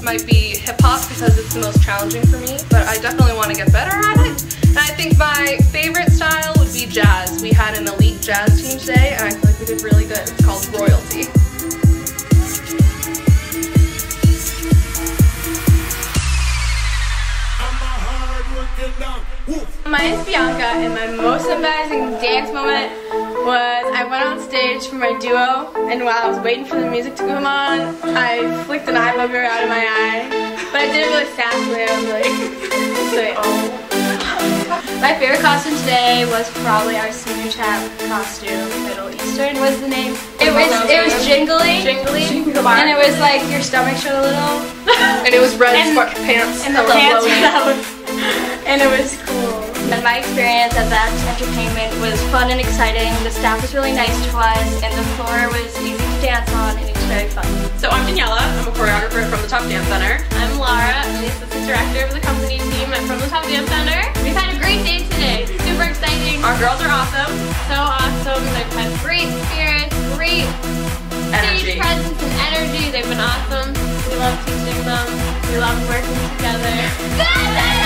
might be hip-hop because it's the most challenging for me, but I definitely want to get better at it. And I think my favorite style would be jazz. We had an elite jazz team today, and I feel like we did really good. It's called Royalty. My name is Bianca, and my most embarrassing dance moment was I went on stage for my duo, and while I was waiting for the music to come on, I flicked an eye booger out of my eye. But I did it really sassily. I was like, sweet. My favorite costume today was probably our senior chap costume. Middle Eastern was the name. It was jingly. And it was like your stomach showed a little. And it was red pants. And the pants were out. And it was cool. And my experience at that entertainment was fun and exciting. The staff was really nice to us, and the floor was easy to dance on, and it was very fun. So I'm Daniela. I'm a choreographer from the Top Dance Center. I'm Laura. I'm the assistant director of the company team from the Top Dance Center. We've had a great day today. Super exciting. Our girls are awesome. So awesome. They've had great spirits, great stage presence and energy. They've been awesome. We love teaching them. We love working together.